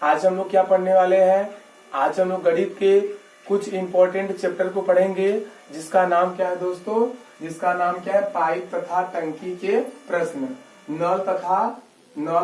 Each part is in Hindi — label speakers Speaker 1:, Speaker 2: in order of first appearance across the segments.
Speaker 1: आज हम लोग क्या पढ़ने वाले हैं? आज हम लोग गणित के कुछ इंपॉर्टेंट चैप्टर को पढ़ेंगे, जिसका नाम क्या है दोस्तों? जिसका नाम क्या है? पाइप तथा टंकी के प्रश्न, नल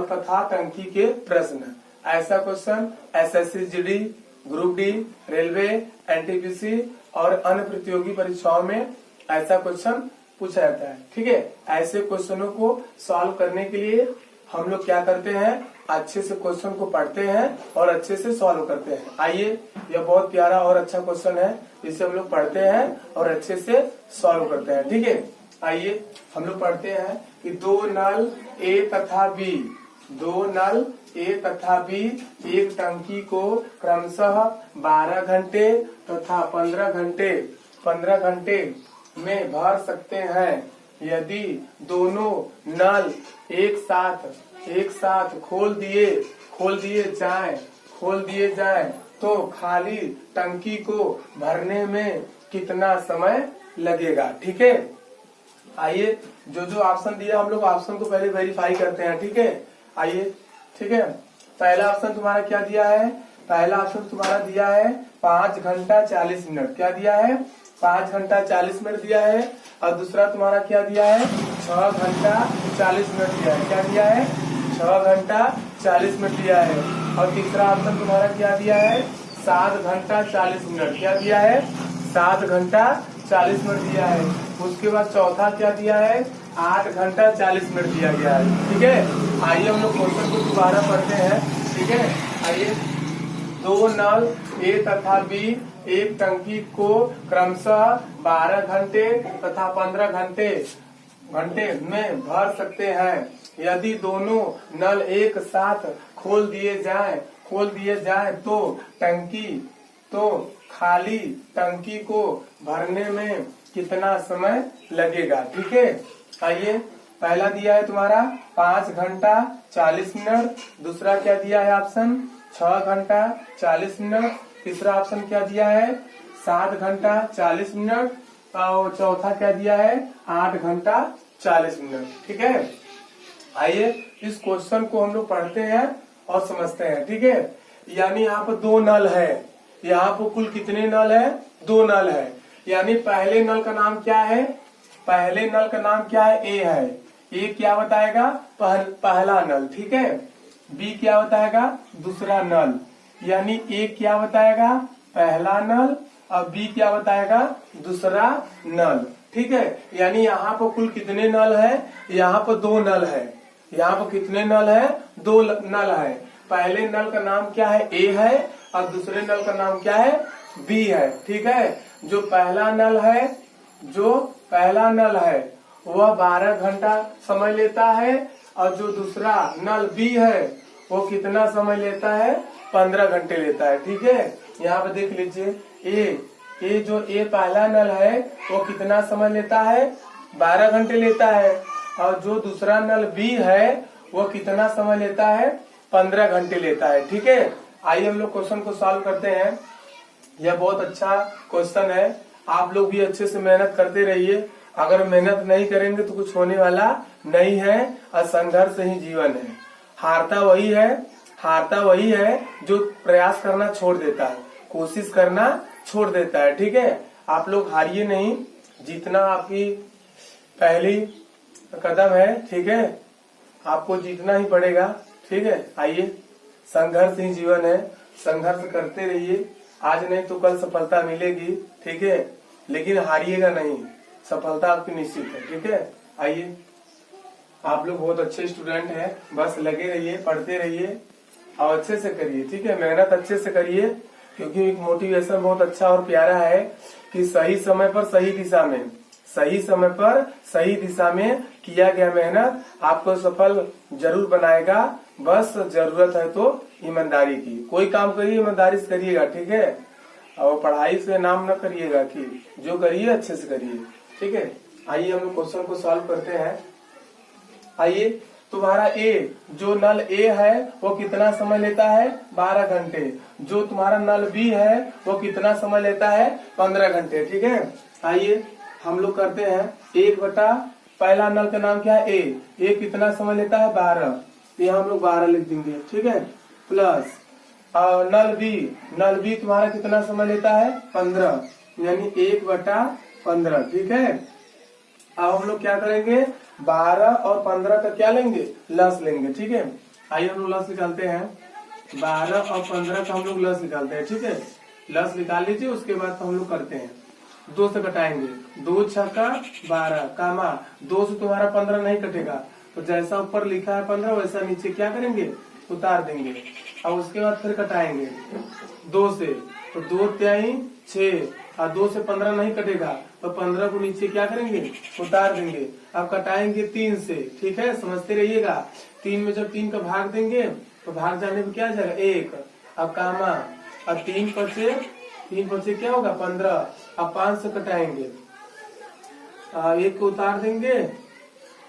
Speaker 1: तथा टंकी के प्रश्न। ऐसा question SSC GD, group D, railway, NTPC और अन्य प्रतियोगी परीक्षाओं में ऐसा क्वेश्चन पूछा जाता है। ठीक है, ऐसे क्वेश्चनों को सॉल्व करने के लिए हम लोग क्या करते हैं? अच्छे से क्वेश्चन को पढ़ते हैं और अच्छे से सॉल्व करते हैं। आइए, यह बहुत प्यारा और अच्छा क्वेश्चन है, जिसे हम लोग पढ़ते हैं और अच्छे से सॉल्व करते हैं। ठीक है, आइए हम लोग पढ़ते हैं कि दो नल ए तथा बी, दो नल ए तथा बी एक टंकी को क्रमशः 12 घंटे तथा 15 घंटे में भर सकते हैं। यदि दोनों नल एक साथ खोल दिए जाएं तो खाली टंकी को भरने में कितना समय लगेगा? ठीक है, आइए जो ऑप्शन दिया हम लोग ऑप्शन को पहले वेरीफाई करते हैं। ठीक है, आइए, ठीक है, पहला ऑप्शन तुम्हारा क्या दिया है? पहला ऑप्शन तुम्हारा दिया है 5 घंटा 40 मिनट। क्या दिया है? 5 घंटा 40 मिनट दिया है। और दूसरा तुम्हारा क्या दिया है? 6 घंटा 40 मिनट दिया है। क्या दिया है? 6 घंटा 40 मिनट दिया है। और तीसरा ऑप्शन तुम्हारा क्या दिया है? 7 घंटा 40 मिनट। क्या दिया है? 7 घंटा 40 मिनट दिया है। उसके बाद चौथा क्या दिया है? 8 घंटा 40 मिनट दिया गया है। ठीक है, आइए हम लोग क्वेश्चन को दोबारा पढ़ते हैं। ठीक है, आइए, दो नल ए तथा बी एक टंकी को क्रमशः 12 घंटे तथा 15 घंटे में भर सकते हैं। यदि दोनों नल एक साथ खोल दिए जाएं तो खाली टंकी को भरने में कितना समय लगेगा? ठीक है, आइए, पहला दिया है तुम्हारा 5 घंटा 40 मिनट, दूसरा क्या दिया है ऑप्शन? 6 घंटा 40 मिनट, तीसरा ऑप्शन क्या दिया है? 7 घंटा 40 मिनट और चौथा क्या दिया है? 8 घंटा 40 मिनट। ठीक है, आइए इस क्वेश्चन को हम लोग पढ़ते हैं और समझते हैं। ठीक है, यानी यहाँ पर दो नल है। यहाँ पर कुल कितने नल है? 2 नल है। यानी पहले नल का नाम क्या है? पहले नल का नाम क्या है? ए है। ए क्या बताएगा? पहला नल। ठीक है, बी क्या बताएगा? दूसरा नल। यानी ए क्या बताएगा? पहला नल और बी क्या बताएगा? दूसरा नल। ठीक है, यानी यहाँ पर कुल कितने नल है? यहाँ पर 2 नल है। यहाँ पर कितने नल है? 2 नल है। पहले नल का नाम क्या है? ए है और दूसरे नल का नाम क्या है? बी है। ठीक है, जो पहला नल है वह 12 घंटा समय लेता है और जो दूसरा नल बी है वो कितना समय लेता है? 15 घंटे लेता है। ठीक है, यहाँ पे देख लीजिए, ए पहला नल है वो कितना समय लेता है? 12 घंटे लेता है। और जो दूसरा नल बी है वो कितना समय लेता है? 15 घंटे लेता है। ठीक है, आइए हम लोग क्वेश्चन को सॉल्व करते हैं। यह बहुत अच्छा क्वेश्चन है, आप लोग भी अच्छे से मेहनत करते रहिए। अगर मेहनत नहीं करेंगे तो कुछ होने वाला नहीं है और संघर्ष ही जीवन है। हारता वही है जो प्रयास करना छोड़ देता है, कोशिश करना छोड़ देता है। ठीक है, आप लोग हारिए नहीं, जीतना आपकी पहली कदम है। ठीक है, आपको जीतना ही पड़ेगा। ठीक है, आइए, संघर्ष ही जीवन है, संघर्ष करते रहिए। आज नहीं तो कल सफलता मिलेगी। ठीक है, लेकिन हारिएगा नहीं, सफलता आपकी निश्चित है। ठीक है, आइए, आप लोग बहुत अच्छे स्टूडेंट हैं, बस लगे रहिए, पढ़ते रहिए और अच्छे से करिए। ठीक है, मेहनत अच्छे से करिए, क्योंकि एक मोटिवेशन बहुत अच्छा और प्यारा है कि सही समय पर सही दिशा में किया गया मेहनत आपको सफल जरूर बनाएगा। बस जरूरत है तो ईमानदारी की। कोई काम करिए ईमानदारी से करिएगा। ठीक है, और पढ़ाई से नाम न करिएगा, कि जो करिए अच्छे से करिए। ठीक है, आइए हम लोग क्वेश्चन को सॉल्व करते हैं। आइए, तुम्हारा जो नल ए है वो कितना समय लेता है? 12 घंटे। जो तुम्हारा नल बी है वो कितना समय लेता है? 15 घंटे। ठीक है, आइए हम लोग करते हैं 1 बटा पहला नल का नाम क्या है? ए कितना समय लेता है? 12। यहाँ हम लोग 12 लिख देंगे। ठीक है, प्लस और नल बी तुम्हारा कितना समय लेता है 15, यानी 1/15। ठीक है, अब हम लोग क्या करेंगे 12 और 15 का क्या लेंगे लस लेंगे। ठीक है, आइए हम लोग लस निकालते हैं। 12 और 15 का हम लोग लस निकालते हैं। ठीक है, लस निकाल लीजिए, उसके बाद हम लोग करते हैं। 2 से कटाएंगे, 2 छक्का 12 कामा 2 से तुम्हारा 15 नहीं कटेगा, तो जैसा ऊपर लिखा है 15 वैसा नीचे क्या करेंगे उतार देंगे। अब उसके बाद फिर कटाएंगे 2 से, तो 2 त्याई 6 और 2 से 15 नहीं कटेगा, तो 15 को नीचे क्या करेंगे उतार देंगे। अब कटाएंगे 3 से। ठीक है, समझते रहिएगा। 3 में जब 3 का भाग देंगे तो भाग जाने में क्या आ जाएगा 1। अब कामा, अब 3 पचे क्या होगा 15। अब 5 से कटाएंगे, 1 को उतार देंगे।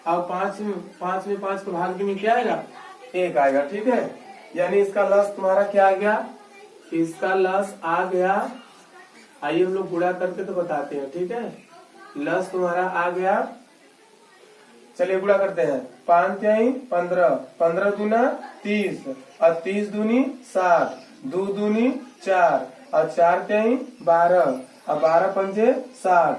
Speaker 1: अब 5 में 5 को भाग में क्या आएगा 1 आएगा। ठीक है, यानी इसका लस तुम्हारा क्या आ गया, इसका लस आ गया। आइए हम लोग गुणा करके तो बताते हैं। ठीक है, लस तुम्हारा आ गया। चलिए गुणा करते हैं। 5 त्याई 15, 15 दूना 30 और 30 दूनी 60, 2 दूनी 4 और 4 त्याई 12 और 12 पंजे 60,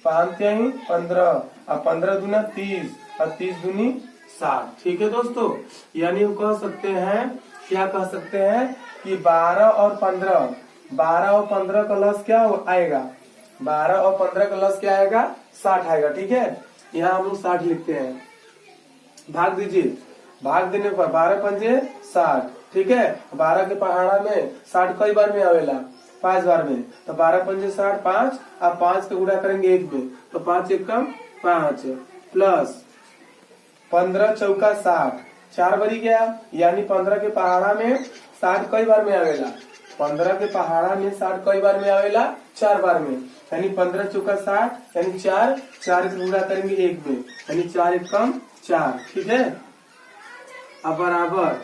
Speaker 1: 5 त्याई 15 और 15 दूना 30 और 30 दूनी 60। ठीक है दोस्तों, यानी हम कह सकते हैं, क्या कह सकते हैं कि 12 और 15 का लस क्या आएगा, 12 और 15 का लस क्या आएगा 60 आएगा। ठीक है, यहाँ हम लोग 60 लिखते हैं। भाग दीजिए, भाग देने पर 12 पंजे 60। ठीक है, 12 के पहाड़ा में 60 कई बार में आवेला 5 बार में, तो 12 पंजे 60 5। अब 5 का गुणा करेंगे 1 में, तो 5 एकम 5 प्लस 15 चौका 60, 4 बरी गया, यानी 15 के पहाड़ा में 60 कई बार में आवेला, 15 के पहाड़ा में 60 कई बार में आवेला 4 बार में, यानी 15 चौका 60, यानी 4 का गुणा करेंगे 1 में, यानी 4 एकम 4। ठीक है, अब बराबर,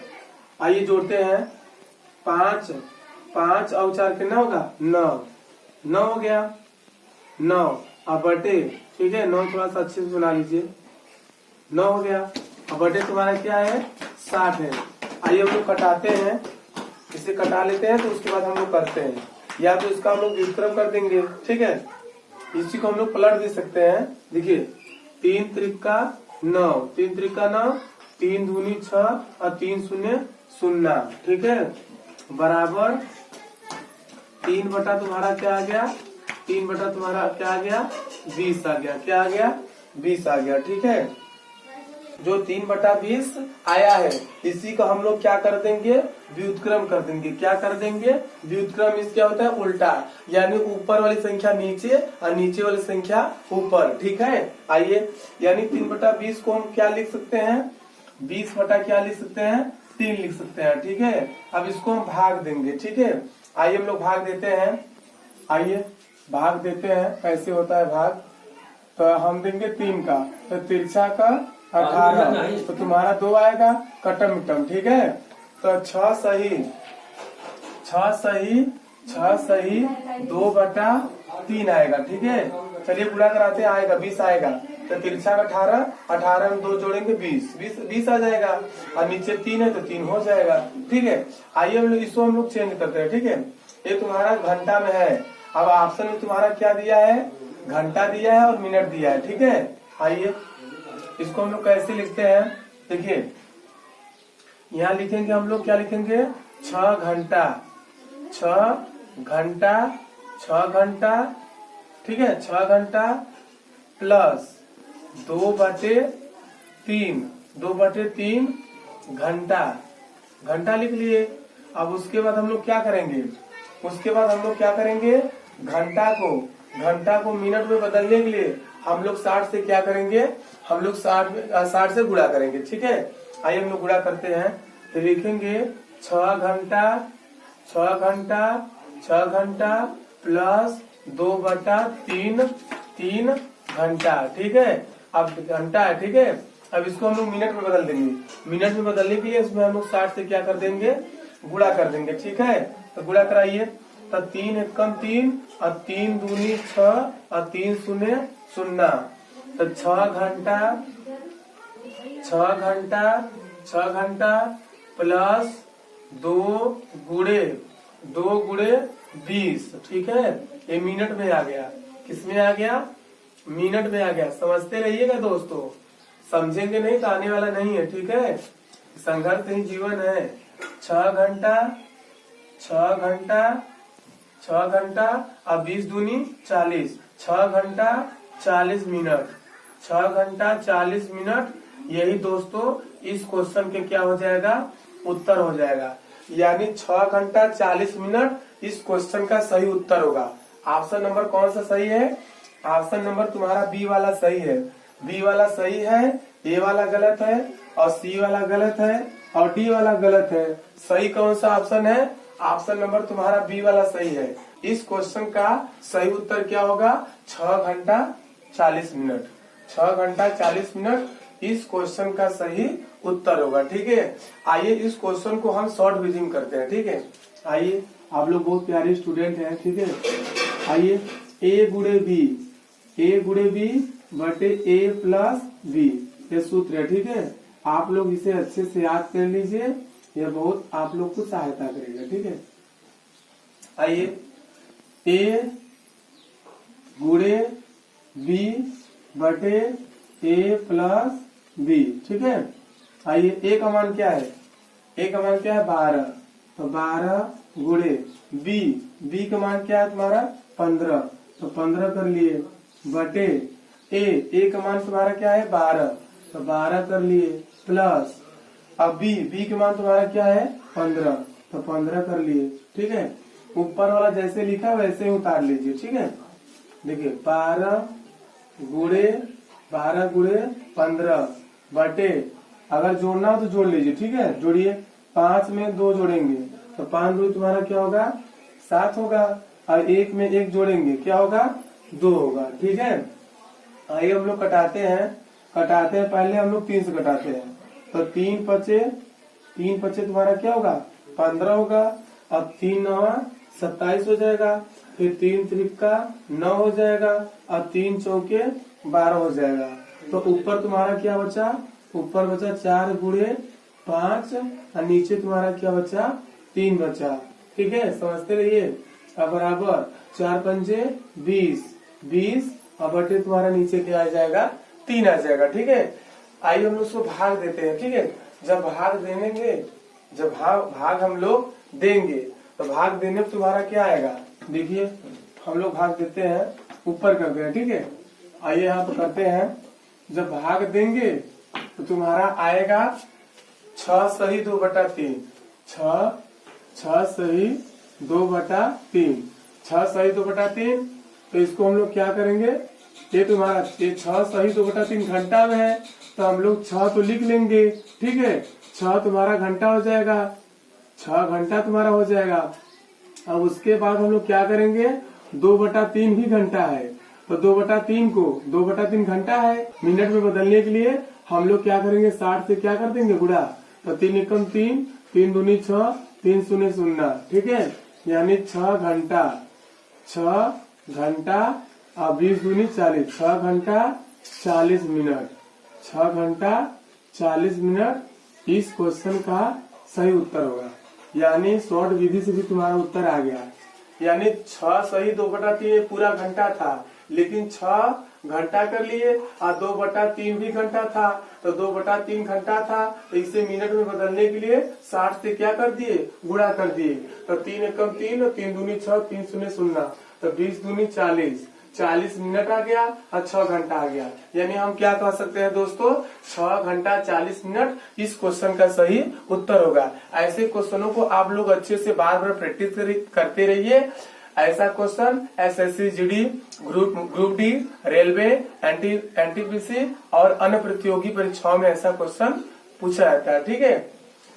Speaker 1: आइए जोड़ते हैं। 5 और 4 कितना होगा 9 हो गया 9। अब बटे, ठीक है 9 थोड़ा सा अच्छे से सुना लीजिए, 9 हो गया। अब बटे तुम्हारा क्या है 60 है। आइए हम लोग कटाते हैं, इसे कटा लेते हैं, तो उसके बाद हम लोग करते हैं। या तो इसका हम लोग व्युत्क्रम कर देंगे। ठीक है, इसी को हम लोग पलट दे सकते हैं। देखिए 3 त्रिका 9, 3 त्रिका 9, 3 दूनी 6 और 3 शून्य 0। ठीक है, बराबर 3 बटा तुम्हारा क्या आ गया, 3 बटा तुम्हारा क्या आ गया 20 आ गया। क्या आ गया 20 आ गया। ठीक है, जो 3/20 आया है, इसी को हम लोग क्या कर देंगे व्युत्क्रम कर देंगे। क्या कर देंगे व्युत्क्रम, इस क्या होता है उल्टा, यानी ऊपर वाली संख्या नीचे और नीचे वाली संख्या ऊपर। ठीक है, आइए, यानी 3/20 को हम क्या लिख सकते हैं 20 बटा क्या लिख सकते हैं 3 लिख सकते हैं। ठीक है, अब इसको हम भाग देंगे। ठीक है, आइए हम लोग भाग देते हैं। आइए भाग देते हैं, कैसे होता है भाग, तो हम देंगे 3 का, तो तिरछा का 18, तो तुम्हारा 2 आएगा कटम मिटम। ठीक है, तो 6 सही 2/3 आएगा। ठीक है, चलिए पूरा कराते हैं, आएगा 20 आएगा, तो तिरछा का 18 में 2 जोड़ेंगे 20 आ जाएगा, और नीचे 3 है तो 3 हो जाएगा। ठीक है, आइए हम लोग इसको हम लोग चेंज करते हैं। ठीक है, ये तुम्हारा घंटा में है। अब ऑप्शन में तुम्हारा क्या दिया है घंटा दिया है और मिनट दिया है। ठीक है, आइए इसको हम लोग कैसे लिखते हैं, देखिए यहाँ लिखेंगे हम लोग, क्या लिखेंगे 6 घंटा 6 घंटा 6 घंटा। ठीक है, 6 घंटा प्लस 2/3 घंटा, घंटा लिख लिए। अब उसके बाद हम लोग क्या करेंगे, घंटा को मिनट में बदलने के लिए हम लोग 60 से क्या करेंगे, हम लोग 60 से गुणा करेंगे। ठीक है, आइए हम लोग गुणा करते हैं, तो लिखेंगे 6 घंटा प्लस 2/3 घंटा। ठीक है, अब घंटा है। ठीक है, अब इसको हम लोग मिनट में बदल देंगे। मिनट में बदलने के लिए इसमें हम लोग 60 से क्या कर देंगे गुणा कर देंगे। ठीक है, तो गुणा कराइए, तो 3 एकम 3 और 3 दूनी 6 और 3 शून्य 0, तो 6 घंटा प्लस दो गुणे 20, ठीक है। ये मिनट में आ गया, किसमें आ गया, मिनट में आ गया। समझते रहिएगा दोस्तों, समझेंगे नहीं तो आने वाला नहीं है, ठीक है। संघर्ष ही जीवन है। 6 घंटा अब 20 दूनी 40, 6 घंटा 40 मिनट, 6 घंटा 40 मिनट। यही दोस्तों इस क्वेश्चन के क्या हो जाएगा, उत्तर हो जाएगा। यानी 6 घंटा 40 मिनट इस क्वेश्चन का सही उत्तर होगा। ऑप्शन नंबर कौन सा सही है, ऑप्शन नंबर तुम्हारा बी वाला सही है। बी वाला सही है, ए वाला गलत है, और सी वाला गलत है, और डी वाला गलत है। सही कौन सा ऑप्शन है, ऑप्शन नंबर तुम्हारा बी वाला सही है। इस क्वेश्चन का सही उत्तर क्या होगा, 6 घंटा 40 मिनट। 6 घंटा 40 मिनट इस क्वेश्चन का सही उत्तर होगा, ठीक है। आइए इस क्वेश्चन को हम शॉर्ट विजिंग करते हैं, ठीक है। आइए, आप लोग बहुत प्यारे स्टूडेंट हैं, ठीक है। आइए, ए गुणे बी बटे ए प्लस बी, ये सूत्र है, ठीक है। आप लोग इसे अच्छे से याद कर लीजिए, यह बहुत आप लोग को सहायता करेगा, ठीक है। आइए, ए गुणे बी बटे ए प्लस बी, ठीक है। आइए, ए का मान क्या है, ए का मान क्या है 12, तो 12 गुणे बी का मान क्या है तुम्हारा 15, तो 15 कर लिए, बटे ए का मान तुम्हारा क्या है 12, तो 12 कर लिए, प्लस अब बी का मान तुम्हारा क्या है 15, तो 15 कर लिए, ठीक है। ऊपर वाला जैसे लिखा वैसे ही उतार लीजिए, ठीक है। देखिए 12 गुणे 15 बटे, अगर जोड़ना हो तो जोड़ लीजिए, ठीक है। जोड़िए, 5 में 2 जोड़ेंगे तो 5 2 तुम्हारा क्या होगा 7 होगा, और 1 में 1 जोड़ेंगे क्या होगा 2 होगा, ठीक है। आइए हम लोग कटाते हैं पहले हम लोग 3 से कटाते हैं, तो 3 पचे तुम्हारा क्या होगा 15 होगा, अब 3 9 27 हो जाएगा, फिर 3 त्रिका 9 हो जाएगा, और 3 चौके 12 हो जाएगा। तो ऊपर तुम्हारा क्या बचा, ऊपर बचा 4 गुणे 5, और नीचे तुम्हारा क्या बचा 3 बचा, ठीक है। समझते रहिए। अब बराबर 4 पंजे 20 और बटे तुम्हारा नीचे क्या आ जाएगा 3 आ जाएगा, ठीक है। आइए हम उसको भाग देते हैं, ठीक है। जब भाग देंगे, जब भाग हम लोग देंगे, तो भाग देने में तुम्हारा क्या आएगा, देखिए हम लोग भाग देते हैं, ऊपर करते हैं, ठीक है। आइए यहाँ पे करते हैं, जब भाग देंगे तो तुम्हारा आएगा 6 सही 2/3, 6 सही 2/3, 6 सही 2/3। तो इसको हम लोग क्या करेंगे, ये तुम्हारा 6 सही 2/3 घंटा में है, तो हम लोग 6 तो लिख लेंगे, ठीक है। 6 तुम्हारा घंटा हो जाएगा, 6 घंटा तुम्हारा हो जाएगा। अब उसके बाद हम लोग क्या करेंगे, 2/3 भी घंटा है, तो 2/3 घंटा है, मिनट में बदलने के लिए हम लोग क्या करेंगे 60 से क्या कर देंगे गुणा, तो 3 एकम 3, 3 दूनी 6, 3 शून्य 0, ठीक है। यानी 6 घंटा और 20 दूनी 40, 6 घंटा 40 मिनट, 6 घंटा 40 मिनट इस क्वेश्चन का सही उत्तर होगा। यानी शॉर्ट विधि से भी तुम्हारा उत्तर आ गया। यानी 6 सही 2/3 पूरा घंटा था, लेकिन 6 घंटा कर लिए, और 2/3 भी घंटा था, तो 2/3 घंटा था, तो इसे मिनट में बदलने के लिए 60 से क्या कर दिए गुणा कर दिए, तो 3 एकम 3 और 3 दूनी 6, 3 शून्य 0, तो 20 दूनी 40 मिनट आ गया, और 6 घंटा आ गया। यानी हम क्या कह सकते हैं दोस्तों, 6 घंटा 40 मिनट इस क्वेश्चन का सही उत्तर होगा। ऐसे क्वेश्चनों को आप लोग अच्छे से बार बार प्रैक्टिस करते रहिए। ऐसा question SSC GD, group D, railway, NTPC और अन्य प्रतियोगी परीक्षाओं में ऐसा क्वेश्चन पूछा जाता है, ठीक है।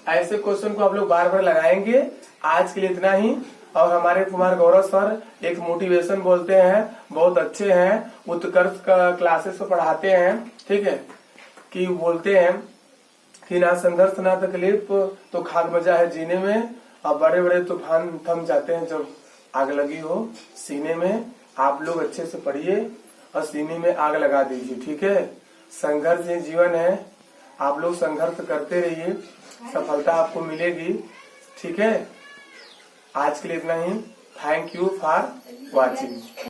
Speaker 1: ऐसे क्वेश्चन को आप लोग बार बार लगाएंगे। आज के लिए इतना ही। और हमारे कुमार गौरव सर एक मोटिवेशन बोलते हैं, बहुत अच्छे हैं, उत्कर्ष क्लासेस को पढ़ाते हैं, ठीक है। कि बोलते हैं कि ना संघर्ष ना तकलीफ तो खाक मजा है जीने में, और बड़े बड़े तूफान थम जाते हैं जब आग लगी हो सीने में। आप लोग अच्छे से पढ़िए और सीने में आग लगा दीजिए, ठीक है। संघर्ष ये जीवन है, आप लोग संघर्ष करते रहिए, सफलता आपको मिलेगी। ठीक है, आज के लिए इतना ही। Thank you for watching.